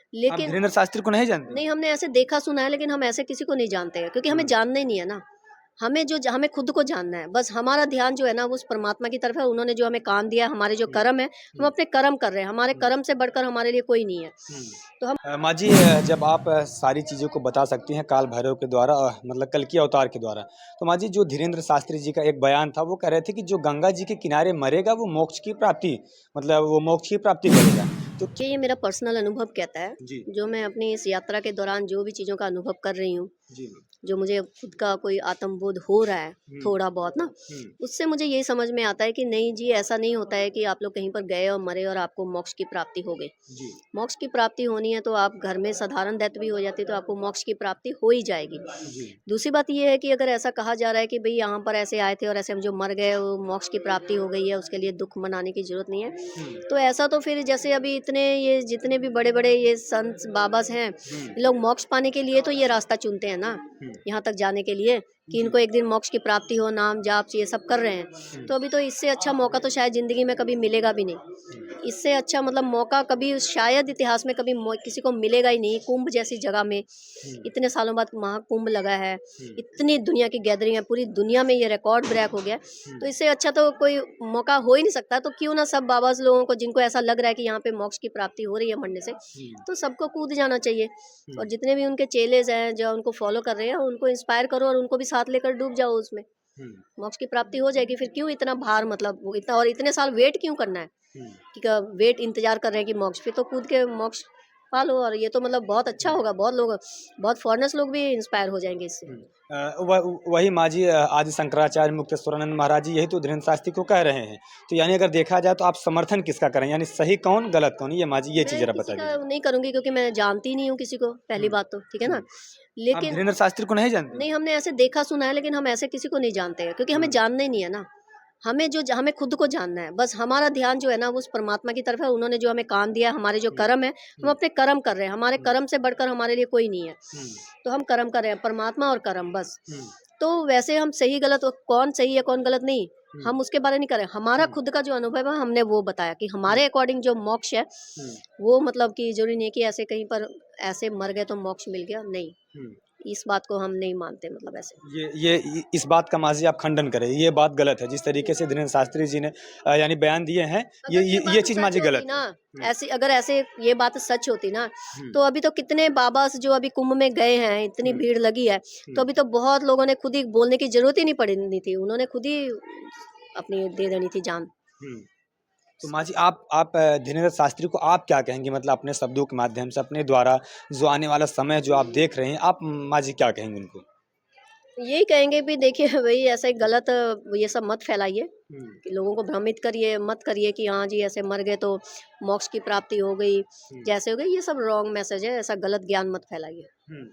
आप लेकिन धीरेन्द्र शास्त्री को नहीं जानते? नहीं, हमने ऐसे देखा सुना है, लेकिन हम ऐसे किसी को नहीं जानते हैं, क्योंकि हमें जानना ही नहीं है ना। हमें खुद को जानना है, बस हमारा ध्यान जो है ना वो उस परमात्मा की तरफ है। उन्होंने जो हमें काम दिया है, हमारे जो कर्म है, हम अपने कर्म कर रहे हैं। हमारे कर्म से बढ़कर हमारे लिए कोई नहीं है। तो हम माँ जी, जब आप सारी चीज़ों को बता सकती हैं काल भैरव के द्वारा, मतलब कल्कि अवतार के द्वारा, तो माँ जी जो धीरेन्द्र शास्त्री जी का एक बयान था वो कह रहे थे कि जो गंगा जी के किनारे मरेगा वो मोक्ष की प्राप्ति, मतलब वो मोक्ष की प्राप्ति करेगा। तो ये मेरा पर्सनल अनुभव कहता है, जी, जो मैं अपनी इस यात्रा के दौरान जो भी चीज़ों का अनुभव कर रही हूँ, जी, जो मुझे खुद का कोई आत्मबोध हो रहा है, हुँ, थोड़ा बहुत ना, हुँ, उससे मुझे यही समझ में आता है कि नहीं जी, ऐसा नहीं होता है कि आप लोग कहीं पर गए और मरे और आपको मोक्ष की प्राप्ति हो गई। जी, मोक्ष की प्राप्ति होनी है तो आप घर में साधारण डेथ भी हो जाती है तो आपको मोक्ष की प्राप्ति हो ही जाएगी। जी, दूसरी बात ये है कि अगर ऐसा कहा जा रहा है कि भई यहाँ पर ऐसे आए थे और ऐसे हम जो मर गए वो मोक्ष की प्राप्ति हो गई है, उसके लिए दुःख मनाने की ज़रूरत नहीं है। हुँ, तो ऐसा तो फिर जैसे अभी इतने ये जितने भी बड़े-बड़े ये संत बाबाज़ हैं, हुँ, ये लोग मोक्ष पाने के लिए तो ये रास्ता चुनते हैं ना, हुँ, यहाँ तक जाने के लिए कि इनको एक दिन मोक्ष की प्राप्ति हो, नाम जाप ये सब कर रहे हैं। तो अभी तो इससे अच्छा मौका तो शायद ज़िंदगी में कभी मिलेगा भी नहीं। इससे अच्छा मतलब मौका कभी शायद इतिहास में कभी किसी को मिलेगा ही नहीं। कुंभ जैसी जगह में हुँ, इतने सालों बाद महाकुंभ लगा है, हुँ, इतनी दुनिया की गैदरिंग है, पूरी दुनिया में ये रिकॉर्ड ब्रेक हो गया है। हुँ, तो इससे अच्छा तो कोई मौका हो ही नहीं सकता। तो क्यों ना सब बाबाज़ लोगों को जिनको ऐसा लग रहा है कि यहाँ पे मोक्ष की प्राप्ति हो रही है मरने से, हुँ, तो सबको कूद जाना चाहिए। हुँ, और जितने भी उनके चेलेज़ हैं, जो उनको फ़ॉलो कर रहे हैं, उनको इंस्पायर करो और उनको भी साथ लेकर डूब जाओ उसमें। हुँ, मोक्ष की प्राप्ति हो जाएगी, फिर क्यों इतना भार, मतलब वो इतना और इतने साल वेट क्यों करना है? हुँ। कि वेट इंतज़ार कर रहे हैं कि मोक्ष, फिर तो कूद के मोक्ष पा लो। और ये तो मतलब बहुत अच्छा होगा, बहुत फॉरेनर्स लोग भी इंस्पायर हो जाएँगे इससे। हुँ। वही माँ जी, आदि शंकराचार्य मुक्तेश्वरानंद महाराज जी यही तो धीरेन्द्र शास्त्री को कह रहे हैं। तो यानी अगर देखा जाए तो आप समर्थन किसका करें? यानी सही कौन, गलत कौन? ये माँ जी ये चीज़ मैं ज़रा किसी बता का दीजिए। नहीं करूँगी, क्योंकि मैं जानती नहीं हूँ किसी को, पहली हुँ, बात तो, ठीक है हुँ। ना? आप लेकिन धीरेन्द्र शास्त्री को नहीं जानती? नहीं, हमने ऐसे देखा सुना है, लेकिन हम ऐसे किसी को नहीं जानते हैं, क्योंकि हमें हुँ, जानना ही नहीं है ना। हमें खुद को जानना है, बस हमारा ध्यान जो है ना वो उस परमात्मा की तरफ है। उन्होंने जो हमें काम दिया है, हमारे जो हुँ, कर्म है, हम हुँ, अपने कर्म कर रहे हैं। हमारे हुँ, कर्म से बढ़कर हमारे लिए कोई नहीं है। हुँ, तो हम कर्म कर रहे हैं, परमात्मा और कर्म बस। हुँ, तो वैसे हम सही गलत कौन सही है कौन गलत नहीं, हुँ, हम उसके बारे नहीं कर रहे हैं। हमारा हुँ, खुद का जो अनुभव है हमने वो बताया कि हुँ, हमारे अकॉर्डिंग जो मोक्ष है, हुँ, वो मतलब कि ज़रूरी नहीं है कि ऐसे कहीं पर ऐसे मर गए तो मोक्ष मिल गया, नहीं। हुँ। इस बात को हम नहीं मानते, मतलब ऐसे। इस बात का माँ जी आप खंडन करें, ये बात गलत है। जिस तरीके से धीरेन्द्र शास्त्री जी ने यानी बयान दिए हैं, अगर ये ये बात चीज़ माँ सच जी होती गलत ना, है। हुँ, ऐसे ये बात सच होती ना, हुँ, तो अभी तो कितने बाबास जो अभी कुंभ में गए हैं, इतनी हुँ, भीड़ लगी है, तो हुँ, अभी तो बहुत लोगों ने खुद ही बोलने की ज़रूरत ही नहीं पड़नी थी। उन्होंने खुद ही अपनी दे देनी थी जान। हुँ। तो माँ जी आप धीरेन्द्र शास्त्री को आप क्या कहेंगी? मतलब अपने शब्दों के माध्यम से, अपने द्वारा जो आने वाला समय जो आप देख रहे हैं, आप माँ जी क्या कहेंगी उनको? यही कहेंगे भी देखिए भई ऐसे गलत ये सब मत फैलाइए, हुँ, कि लोगों को भ्रमित मत करिए कि हाँ जी ऐसे मर गए तो मोक्ष की प्राप्ति हो गई, हुँ, जैसे हो गई, ये सब रॉन्ग मैसेज है, ऐसा गलत ज्ञान मत फैलाइए। हुँ,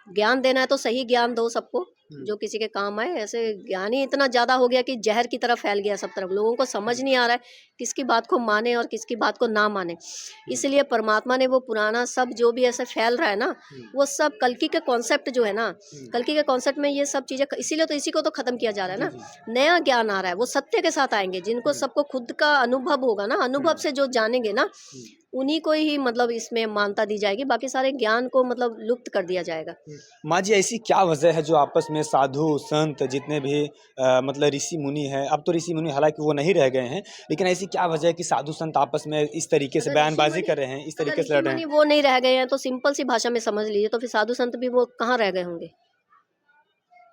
ज्ञान देना है तो सही ज्ञान दो सबको, हुँ, जो किसी के काम आए। ऐसे ज्ञान ही इतना ज़्यादा हो गया कि ज़हर की तरह फैल गया सब तरफ। लोगों को समझ हुँ, नहीं आ रहा है किसकी बात को माने और किसकी बात को ना माने। हुँ, इसलिए परमात्मा ने वो पुराना सब जो भी ऐसे फैल रहा है ना, हुँ, वो सब कल्कि के कॉन्सेप्ट जो है ना, हुँ। कल्कि के कॉन्सेप्ट में ये सब चीज़ें, इसीलिए तो इसी को तो ख़त्म किया जा रहा है जी, ना। जी। नया ज्ञान आ रहा है, वो सत्य के साथ आएँगे, जिनको हुँ, सबको खुद का अनुभव होगा ना, हुँ, अनुभव से जो जानेंगे ना, हुँ, उन्हीं को ही मतलब इसमें मान्यता दी जाएगी, बाकी सारे ज्ञान को मतलब लुप्त कर दिया जाएगा। हुँ। माँ जी ऐसी क्या वजह है जो आपस में साधु, संत जितने भी मतलब ऋषि-मुनि हैं, अब तो ऋषि-मुनि हालाँकि वो नहीं रह गए हैं, लेकिन ऐसी क्या वजह है कि साधु संत आपस में इस तरीके से अगर ऋषि बयानबाज़ी मुनि कर रहे हैं, इस अगर तरीके से ऋषि लड़ रहे हैं? मुनि वो नहीं रह गए हैं तो सिंपल सी भाषा में समझ लीजिए, तो फिर साधु संत भी वो कहाँ रह गए होंगे?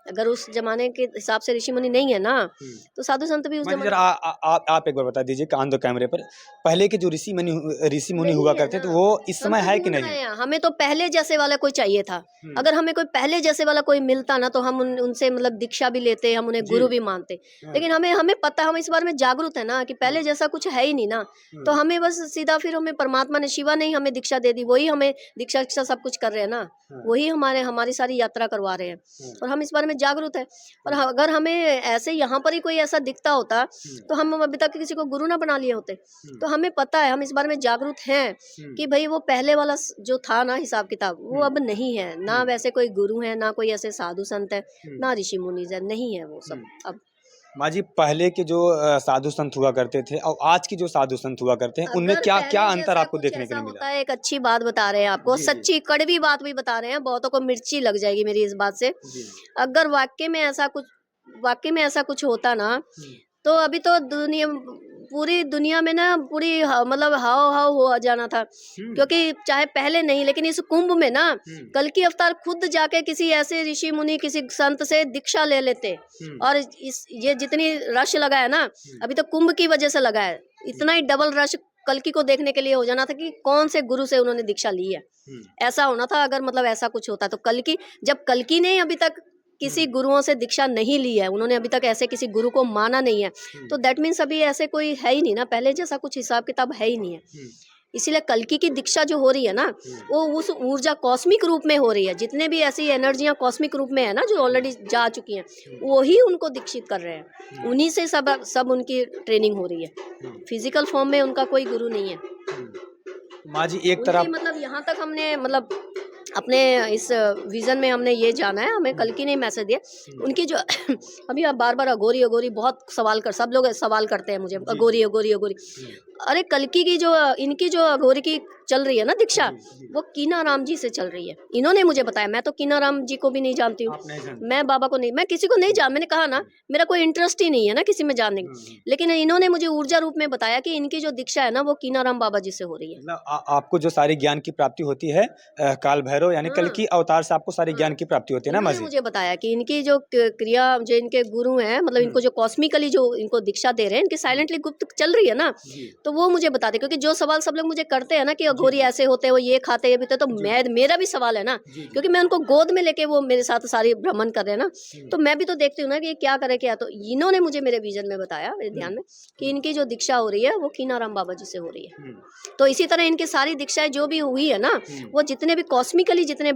अगर उस ज़माने के हिसाब से ऋषि मुनि नहीं है ना, हुँ। तो साधु संत भी उस माँ जी ज़माने ज़रा आप एक बार बता दीजिए ऑन द कैमरे पर, पहले के जो ऋषि-मुनि नहीं हुआ है करते ना, थे, वो इस हम समय तो है कि ढूँढ नहीं? रहे हैं, हमें तो पहले जैसे वाला कोई चाहिए था। हुँ, अगर हमें कोई पहले जैसे वाला कोई मिलता ना, तो हम उनसे मतलब दीक्षा भी लेते, हम उन्हें जी। गुरु भी मानते। हाँ, लेकिन हमें हमें पता, हम इस बारे में जागरूक हैं ना कि हुँ, पहले जैसा कुछ है ही नहीं ना, तो हुँ, हमें बस सीधा फिर हमें परमात्मा ने, शिवा ने ही हमें दीक्षा दे दी, वही हमें दीक्षा-विक्षा सब कुछ कर रहे हैं ना, हाँ, वही हमारी सारी यात्रा करवा रहे हैं हाँ, और हम इस बारे में जागरूक हैं। और हुँ, अगर हमें ऐसे यहाँ पर ही कोई ऐसा दिखता होता, हुँ, तो हम अभी तक किसी को गुरु ना बना लिए होते। हुँ, तो हमें पता है, हम इस बारे में जागरूक हैं हुँ, कि भई वो पहले वाला जो था ना हिसाब-किताब, वो हुँ, अब नहीं है। ना हुँ, वैसे कोई गुरु है, ना कोई ऐसे साधु संत है, हुँ, ना ऋषि-मुनि है, नहीं है वो सब हुँ। अब। माँ जी, पहले के जो साधु संत हुआ करते थे और आज के जो साधु संत हुआ करते हैं, उनमें अगर क्या क्या पहले अंतर जैसा आपको कुछ देखने के ऐसा लिए मिला? होता है, एक अच्छी बात बता रहे हैं आपको, जी, जी। सच्ची कड़वी बात भी बता रहे हैं, बहुतों को मिर्ची लग जाएगी मेरी इस बात से। जी। अगर वाक़ई में ऐसा कुछ होता ना, हुँ, तो अभी तो पूरी दुनिया में ना पूरी मतलब हाव-हाव हो जाना था। हुँ, क्योंकि चाहे पहले नहीं, लेकिन इस कुंभ में ना हुँ, कल्कि अवतार खुद जाके किसी ऐसे ऋषि मुनि, किसी संत से दीक्षा ले लेते। हुँ, और इस ये जितनी रश लगा है ना, हुँ, अभी तो कुंभ की वजह से लगा है। हुँ, इतना ही डबल रश कल्कि को देखने के लिए हो जाना था कि कौन से गुरु से उन्होंने दीक्षा ली है। हुँ, ऐसा होना था, अगर मतलब ऐसा कुछ होता तो कल्कि, जब कल्कि ने अभी तक किसी हुँ, गुरुओं से दीक्षा नहीं ली है, उन्होंने अभी तक ऐसे किसी गुरु को माना नहीं है, हुँ, तो दैट मीन्स अभी ऐसे कोई है ही नहीं ना, पहले जैसा कुछ हिसाब किताब है ही नहीं है। हुँ, इसीलिए कल्कि की दीक्षा जो हो रही है ना, हुँ, वो उस ऊर्जा कॉस्मिक रूप में हो रही है। जितने भी ऐसी एनर्जियाँ कॉस्मिक रूप में है ना, जो हुँ, ऑलरेडी जा चुकी हैं, हुँ, वही उनको दीक्षित कर रहे हैं। हुँ, उन्हीं से सब सब उनकी ट्रेनिंग हो रही है। हुँ, फिजिकल फॉर्म में उनका कोई गुरु नहीं है। हुँ। माँ जी, एक उनकी तरफ मतलब यहाँ तक हमने मतलब अपने इस विज़न में हमने ये जाना है, हमें हुँ, कल्कि ने मैसेज दिया। हुँ, उनकी जो अभी आप बार-बार अघोरी, अघोरी बहुत सवाल कर सब लोग सवाल करते हैं मुझे, जी, जी। अघोरी, अघोरी, अघोरी। हुँ, अरे कल्कि की जो इनकी जो अघोरी की चल रही है ना दीक्षा, जी, जी। वो कीनाराम जी से चल रही है। इन्होंने मुझे बताया, मैं तो कीनाराम जी को भी नहीं जानती हूँ। आप नहीं जानते? मैं बाबा को नहीं, मैं किसी को नहीं हुँ, मैंने कहा ना, हुँ, मेरा कोई इंटरेस्ट ही नहीं है ना किसी में जानने हुँ, की। हुँ। लेकिन इन्होंने मुझे ऊर्जा रूप में बताया कि इनकी जो दीक्षा है ना, वो कीनाराम बाबा जी से हो रही है। मतलब आपको जो सारी ज्ञान की प्राप्ति होती है काल भैरव यानी हाँ। कल्कि अवतार से आपको सारी हाँ, ज्ञान की प्राप्ति होती है ना माँ इन्होंने जी? मुझे बताया कि इनकी जो क्रिया, जो इनके गुरु हैं, मतलब हुँ, इनको जो कॉस्मिकली जो इनको दीक्षा दे रहे हैं, इनकी हुँ, साइलेंटली गुप्त चल रही है ना, जी, तो वो मुझे बताते, क्योंकि जो सवाल सब लोग मुझे करते हैं ना कि जी, अघोरी जी, ऐसे होते हैं, वो ये खाते हैं, ये पीते हैं, तो जी, मेरा भी सवाल है ना, जी, जी। क्योंकि मैं उनको गोद में लेके वो मेरे साथ सारी भ्रमण कर रहे हैं ना, हुँ, तो मैं भी तो देखती हूँ ना कि ये क्या करे क्या। तो इन्होंने मुझे मेरे विजन में बताया, मेरे हुँ, ध्यान में, कि हुँ, इनकी जो दीक्षा हो रही है वो कीनाराम बाबा जी से हो रही है। हुँ, तो इसी तरह इनकी सारी दीक्षाएं जो भी हुई है ना, हुँ, वो जितने भी कॉस्मिकली जितने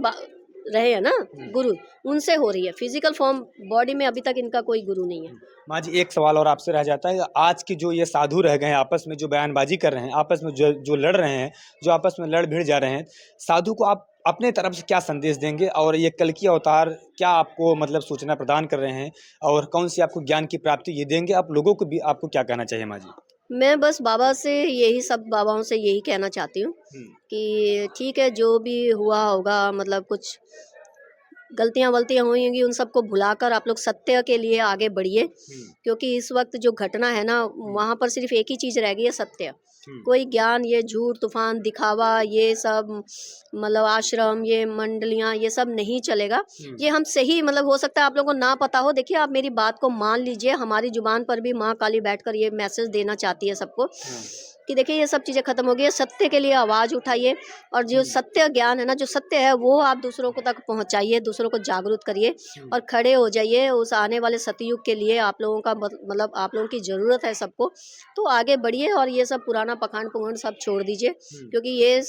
रहे हैं ना हुँ, गुरु, उनसे हो रही है। फिजिकल फॉर्म बॉडी में अभी तक इनका कोई गुरु नहीं है। हुँ। माँ जी, एक सवाल और आपसे रह जाता है, आज के जो ये साधु रह गए हैं, आपस में जो बयानबाज़ी कर रहे हैं, आपस में जो जो लड़ रहे हैं, जो आपस में लड़-भिड़ जा रहे हैं, साधु को आप अपने तरफ से क्या संदेश देंगे? और ये कल्कि अवतार क्या आपको मतलब सूचना प्रदान कर रहे हैं? और कौन-सी आपको ज्ञान की प्राप्ति ये देंगे? आप लोगों को भी आपको क्या कहना चाहिए माँ जी? मैं बस बाबा से यही, सब बाबाओं से यही कहना चाहती हूँ हुँ, कि ठीक है, जो भी हुआ होगा, मतलब कुछ गलतियाँ-वलतियाँ हुई होंगी, उन सबको भुलाकर आप लोग सत्य के लिए आगे बढ़िए। हुँ, क्योंकि इस वक़्त जो घटना है ना, हुँ, वहाँ पर सिर्फ़ एक ही चीज़ रह गई है, सत्य। हुँ, कोई ज्ञान, ये झूठ, तूफ़ान, दिखावा, ये सब मतलब आश्रम, ये मंडलियाँ, ये सब नहीं चलेगा। हुँ, ये हम सही, मतलब हो सकता है आप लोगों को ना पता हो, देखिए आप मेरी बात को मान लीजिए, हमारी ज़ुबान पर भी माँ काली बैठकर ये मैसेज देना चाहती है सबको, हाँ, कि देखिए ये सब चीज़ें ख़त्म हो गई है, सत्य के लिए आवाज़ उठाइए, और जो हुँ, सत्य ज्ञान है ना, जो सत्य है, वो आप दूसरों को तक पहुँचाइए, दूसरों को जागरूक करिए हुँ, और खड़े हो जाइए उस आने वाले सतयुग के लिए। आप लोगों का मतलब आप लोगों की ज़रूरत है सबको, तो आगे बढ़िए और ये सब पुराना पखान-पुराण सब छोड़ दीजिए, हुँ, क्योंकि ये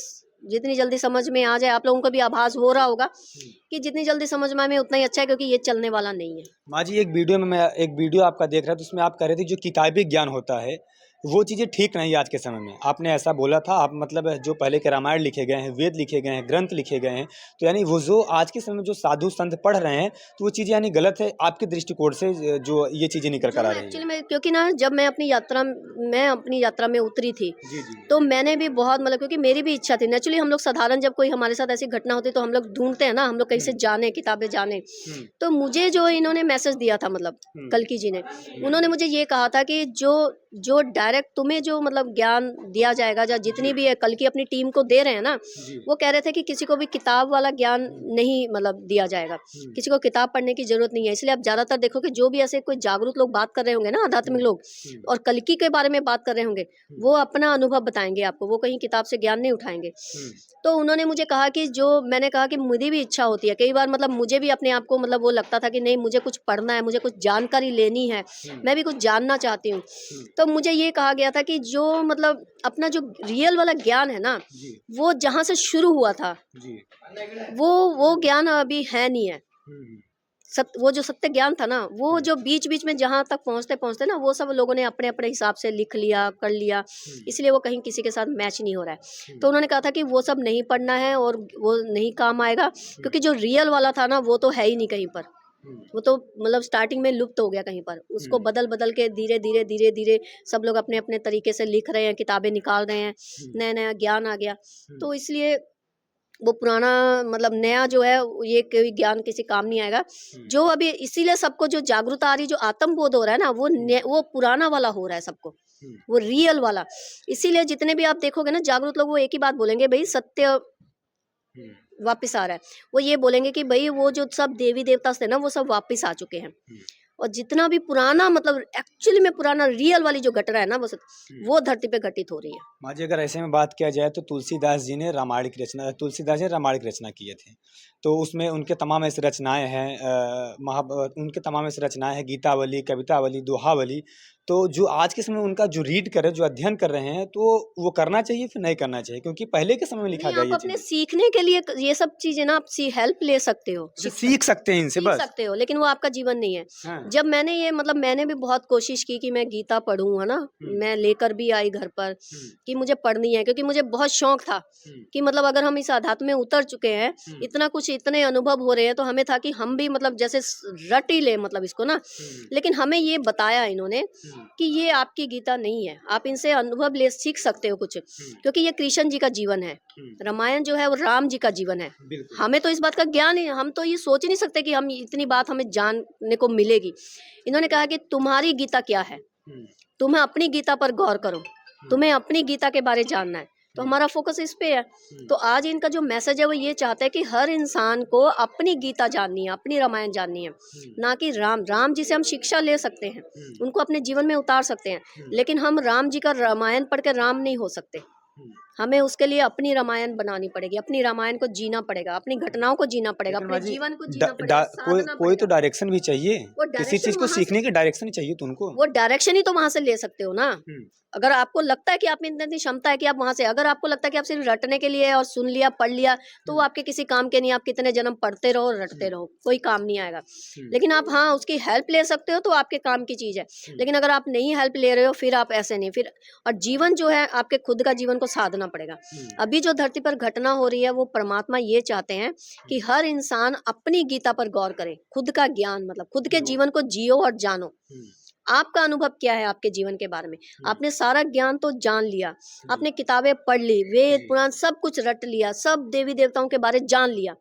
जितनी जल्दी समझ में आ जाए, आप लोगों को भी आभास हो रहा होगा हुँ। कि जितनी जल्दी समझ में आए उतना ही अच्छा है, क्योंकि ये चलने वाला नहीं है। माँ जी, एक वीडियो आपका देख रहा था, उसमें आप कह रहे थे जो किताबी ज्ञान होता है, वो चीज़ें ठीक नहीं है आज के समय में। आपने ऐसा बोला था, आप मतलब जो पहले के रामायण लिखे गए हैं, वेद लिखे गए हैं, ग्रंथ लिखे गए हैं, तो यानी वो जो आज के समय में जो साधु संत पढ़ रहे हैं, तो वो चीज़ें यानी गलत है आपके दृष्टिकोण से जो ये चीज़ें निकल कर जो आ रही हैं। एक्चुअली में, क्योंकि ना जब मैं अपनी यात्रा में उतरी थी, जी, जी। तो मैंने भी बहुत मतलब, क्योंकि मेरी भी इच्छा थी नेचुरली, हम लोग साधारण जब कोई हमारे साथ ऐसी घटना होती है तो हम लोग ढूंढते हैं ना, हम लोग कैसे हुँ, जाने, किताबें जाने। हुँ, तो मुझे जो इन्होंने मैसेज दिया था, मतलब हुँ, कल्कि जी ने, हुँ, उन्होंने मुझे ये कहा था कि जो जो डायरेक्ट तुम्हें जो मतलब ज्ञान दिया जाएगा, या जितनी जी, भी है कल्कि अपनी टीम को दे रहे हैं ना, जी, वो कह रहे थे कि किसी को भी किताब वाला ज्ञान नहीं मतलब दिया जाएगा, हुँ, किसी को किताब पढ़ने की ज़रूरत नहीं है। इसलिए आप ज़्यादातर देखोगे जो भी ऐसे कोई जागरूक लोग बात कर रहे होंगे ना, हुँ, आध्यात्मिक लोग, हुँ, और कल्कि के बारे में बात कर रहे होंगे, हुँ, वो अपना अनुभव बताएँगे आपको, वो कहीं किताब से ज्ञान नहीं उठाएँगे। हुँ, तो उन्होंने मुझे कहा कि जो मैंने कहा कि मेरी भी इच्छा होती है, कई बार मतलब मुझे भी अपने आप को मतलब वो लगता था कि नहीं, मुझे कुछ पढ़ना है, मुझे कुछ जानकारी लेनी है, हुँ, मैं भी कुछ जानना चाहती हूँ। हुँ, तो मुझे ये कहा गया था कि जो मतलब अपना जो रियल वाला ज्ञान है ना, जी, वो जहाँ से शुरू हुआ था, जी, वो ज्ञान अभी है नहीं है। हुँ, हुँ, वो जो सत्य ज्ञान था ना, वो हुँ, जो बीच-बीच में जहाँ तक पहुँचते-पहुँचते ना, वो सब लोगों ने अपने-अपने हिसाब से लिख लिया, कर लिया, हुँ, इसलिए वो कहीं किसी के साथ मैच नहीं हो रहा है। हुँ, तो उन्होंने कहा था कि वो सब नहीं पढ़ना है और वो नहीं काम आएगा, हुँ। क्योंकि जो रियल वाला था ना, वो तो है ही नहीं कहीं पर। वो तो मतलब स्टार्टिंग में लुप्त हो गया कहीं पर, उसको बदल बदल के धीरे धीरे धीरे धीरे सब लोग अपने अपने तरीके से लिख रहे हैं, किताबें निकाल रहे हैं, नया नया ज्ञान आ गया। तो इसलिए वो पुराना मतलब नया जो है ये कोई ज्ञान किसी काम नहीं आएगा। जो अभी इसीलिए सबको जो जागरूकता आ रही, जो आत्मबोध हो रहा है ना, वो पुराना वाला हो रहा है सबको, वो रियल वाला। इसीलिए जितने भी आप देखोगे ना जागरूक लोग, वो एक ही बात बोलेंगे, भाई सत्य वापस आ रहा है। वो ये बोलेंगे कि भाई वो जो सब देवी देवता थे ना, वो सब वापस आ चुके हैं। और जितना भी पुराना मतलब एक्चुअली में पुराना रियल वाली जो घट रहा है ना, वो धरती पे घटित हो रही है। माँ जी, अगर ऐसे में बात किया जाए तो तुलसीदास जी ने रामायण की रचना, तुलसीदास जी ने रामायण की रचना किए थे। तो उसमें उनके तमाम ऐसी रचनाएं हैं, उनके तमाम ऐसी रचनाएं हैं, गीतावली, कवितावली, दोहावली। तो जो आज के समय में उनका जो रीड कर रहे, जो अध्ययन कर रहे हैं, तो वो करना चाहिए फिर नहीं करना चाहिए? क्योंकि पहले के समय में लिखा नहीं, गया आप ये अपने चीज़ें। सीखने के लिए ये सब चीजें ना आप हेल्प ले सकते हो, अच्छा, सीख सकते हैं इनसे सीख बस? सकते हो, लेकिन वो आपका जीवन नहीं है। हाँ। जब मैंने ये मतलब मैंने भी बहुत कोशिश की कि मैं गीता पढूं, है ना, मैं लेकर भी आई घर पर कि मुझे पढ़नी है, क्योंकि मुझे बहुत शौक था कि मतलब अगर हम इस आध्यात्म में उतर चुके हैं, इतना कुछ इतने अनुभव हो रहे हैं, तो हमें था कि हम भी मतलब जैसे रट ही ले मतलब इसको ना। लेकिन हमें ये बताया इन्होंने कि ये आपकी गीता नहीं है, आप इनसे अनुभव ले सीख सकते हो कुछ, क्योंकि ये कृष्ण जी का जीवन है, रामायण जो है वो राम जी का जीवन है। बिल्कुल। हमें तो इस बात का ज्ञान ही, हम तो ये सोच ही नहीं सकते कि हम इतनी बात हमें जानने को मिलेगी। इन्होंने कहा कि तुम्हारी गीता क्या है, तुम्हें अपनी गीता पर गौर करो, तुम्हें अपनी गीता के बारे जानना है। तो हमारा फोकस इस पे है। तो आज इनका जो मैसेज है वो ये चाहता है कि हर इंसान को अपनी गीता जाननी है, अपनी रामायण जाननी है, ना कि राम जी से हम शिक्षा ले सकते हैं, उनको अपने जीवन में उतार सकते हैं, लेकिन हम राम जी का रामायण पढ़ के राम नहीं हो सकते। हमें उसके लिए अपनी रामायण बनानी पड़ेगी, अपनी रामायण को जीना पड़ेगा, अपनी घटनाओं को जीना पड़ेगा, लेकिन अपने माँ जी, जीवन को जीना पड़ेगा, कोई साधना कोई तो पड़ेगा। डायरेक्शन भी चाहिए। वो किसी डायरेक्शन चीज को वहां से, सीखने की डायरेक्शन ही चाहिए तो उनको। वो डायरेक्शन ही तो वहां से ले सकते हो ना। अगर आपको लगता है कि आप में इतनी क्षमता है कि आप वहां से, अगर आपको लगता है कि आप सिर्फ रटने के लिए और सुन लिया पढ़ लिया, तो वो आपके किसी काम के नहीं। आप कितने जन्म पढ़ते रहो रटते रहो, कोई काम नहीं आएगा। लेकिन आप हाँ उसकी हेल्प ले सकते हो, तो आपके काम की चीज है। लेकिन अगर आप नहीं हेल्प ले रहे हो, फिर आप ऐसे नहीं फिर। और जीवन जो है आपके खुद का जीवन को साधना पड़ेगा। अभी जो धरती पर घटना हो रही है, वो परमात्मा ये चाहते हैं कि हर इंसान अपनी गीता पर गौर करे, खुद का ज्ञान मतलब खुद के जीवन को जियो और जानो। आपका अनुभव क्या है आपके जीवन के बारे में? आपने सारा ज्ञान तो जान लिया, आपने किताबें पढ़ ली, वेद पुराण सब कुछ रट लिया, सब देवी देवताओं के बारे जान लिया,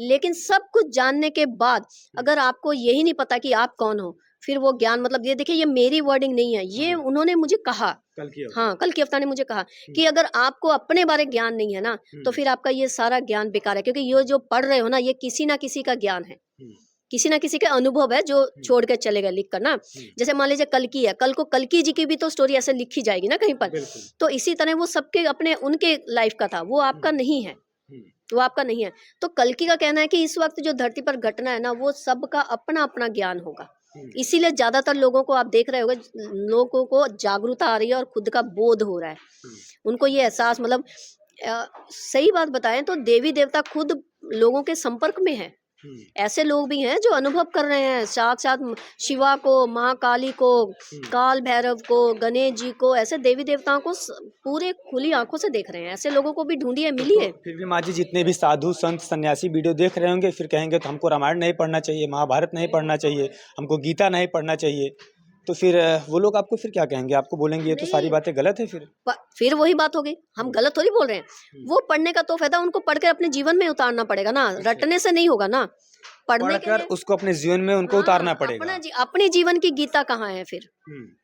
लेकिन सब कुछ जानने के बाद अगर आपको यही नहीं पता कि आप कौन हो, फिर वो ज्ञान मतलब ये देखिए, ये मेरी वर्डिंग नहीं है, ये उन्होंने मुझे कहा। हाँ, कल की अवतार ने मुझे कहा कि अगर आपको अपने बारे ज्ञान नहीं है ना, तो फिर आपका ये सारा ज्ञान बेकार है, क्योंकि ये जो पढ़ रहे हो ना, ये किसी ना किसी का ज्ञान है, किसी ना किसी का अनुभव है जो छोड़ के चले गए लिख कर ना। जैसे मान लीजिए कल्कि है, कल को कल्कि जी की भी तो स्टोरी ऐसे लिखी जाएगी ना कहीं पर। तो इसी तरह वो सबके अपने उनके लाइफ का था, वो आपका नहीं है, वो आपका नहीं है। तो कल्कि का कहना है कि इस वक्त जो धरती पर घटना है ना, वो सबका अपना अपना ज्ञान होगा। इसीलिए ज्यादातर लोगों को आप देख रहे होंगे, लोगों को जागरूकता आ रही है और खुद का बोध हो रहा है, उनको ये एहसास मतलब सही बात बताएं तो देवी देवता खुद लोगों के संपर्क में है। ऐसे लोग भी हैं जो अनुभव कर रहे हैं, साक्षात शिवा को, महाकाली को, काल भैरव को, गणेश जी को, ऐसे देवी देवताओं को पूरे खुली आंखों से देख रहे हैं। ऐसे लोगों को भी ढूंढिए, मिलिए। फिर भी माँ जी, जितने भी साधु संत सन्यासी वीडियो देख रहे होंगे, फिर कहेंगे तो हमको रामायण नहीं पढ़ना चाहिए, महाभारत नहीं पढ़ना चाहिए, हमको गीता नहीं पढ़ना चाहिए। तो फिर वो लोग आपको फिर क्या कहेंगे? आपको बोलेंगे ये तो सारी नहीं, बातें गलत है फिर। फिर वही बात हो गई, हम गलत थोड़ी बोल रहे हैं। वो पढ़ने का तो फायदा उनको पढ़कर अपने जीवन में उतारना पड़ेगा ना, रटने से नहीं होगा ना। पढ़ने के पढ़कर लिए उसको अपने जीवन में उनको उतारना पड़ेगा। अपने जीवन की गीता कहाँ है फिर?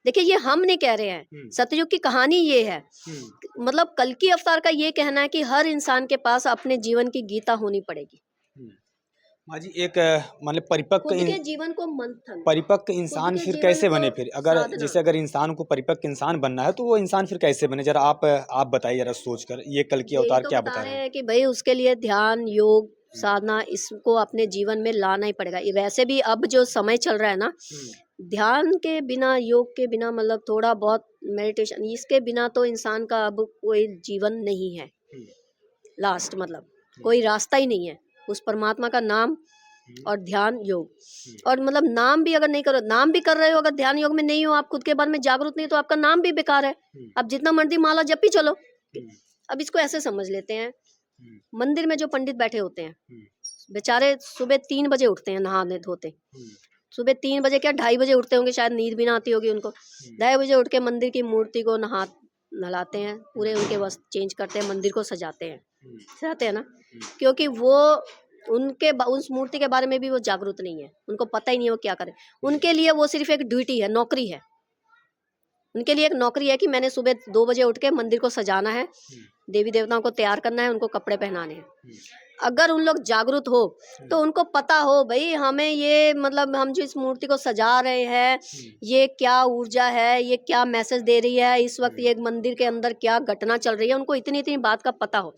देखिए, ये हम नहीं कह रहे हैं, सतयुग की कहानी ये है। मतलब कल्कि अवतार का ये कहना है कि हर इंसान के पास अपने जीवन की गीता होनी पड़ेगी। माँ जी, एक मतलब परिपक्व खुद के जीवन को मंथन, परिपक्व इंसान फिर कैसे बने फिर? अगर जैसे अगर इंसान को परिपक्व इंसान बनना है, तो वो इंसान फिर कैसे बने? जरा आप बताइए, जरा सोचकर, ये कल्कि अवतार तो क्या बता बता रहे रहे हैं? हैं कि भाई उसके लिए ध्यान, योग, साधना, इसको अपने जीवन में लाना ही पड़ेगा। ये वैसे भी अब जो समय चल रहा है ना, ध्यान के बिना, योग के बिना, मतलब थोड़ा बहुत मेडिटेशन, इसके बिना तो इंसान का अब कोई जीवन नहीं है। लास्ट मतलब कोई रास्ता ही नहीं है उस परमात्मा का नाम और ध्यान योग। और मतलब नाम भी अगर नहीं करो, नाम भी कर रहे हो, अगर ध्यान योग में नहीं हो, आप खुद के बारे में जागरूक नहीं, तो आपका नाम भी बेकार है। आप जितना मर्जी माला जपी चलो। अब इसको ऐसे समझ लेते हैं, मंदिर में जो पंडित बैठे होते हैं, बेचारे सुबह 3 बजे उठते हैं नहाने धोते। हम्म, सुबह 3 बजे क्या 2:30 बजे उठते होंगे, शायद नींद भी ना आती होगी उनको। 2:30 बजे उठ के मंदिर की मूर्ति को नहलाते हैं, पूरे उनके वस्त्र चेंज करते हैं, मंदिर को सजाते हैं। हम्म, सजाते हैं ना? क्योंकि वो उस मूर्ति के बारे में भी वो जागरूक नहीं है। उनको पता ही नहीं है वो क्या करें। उनके लिए वो सिर्फ़ एक ड्यूटी है, नौकरी है। उनके लिए एक नौकरी है कि मैंने सुबह 2 बजे उठ के मंदिर को सजाना है, देवी-देवताओं को तैयार करना है, उनको कपड़े पहनाने हैं। अगर उन लोग जागरूक हो, तो उनको पता हो भई हमें ये मतलब हम जो इस मूर्ति को सजा रहे हैं, ये क्या ऊर्जा है, ये क्या मैसेज दे रही है, इस वक़्त ये मंदिर के अंदर क्या घटना चल रही है, उनको इतनी-इतनी बात का पता हो।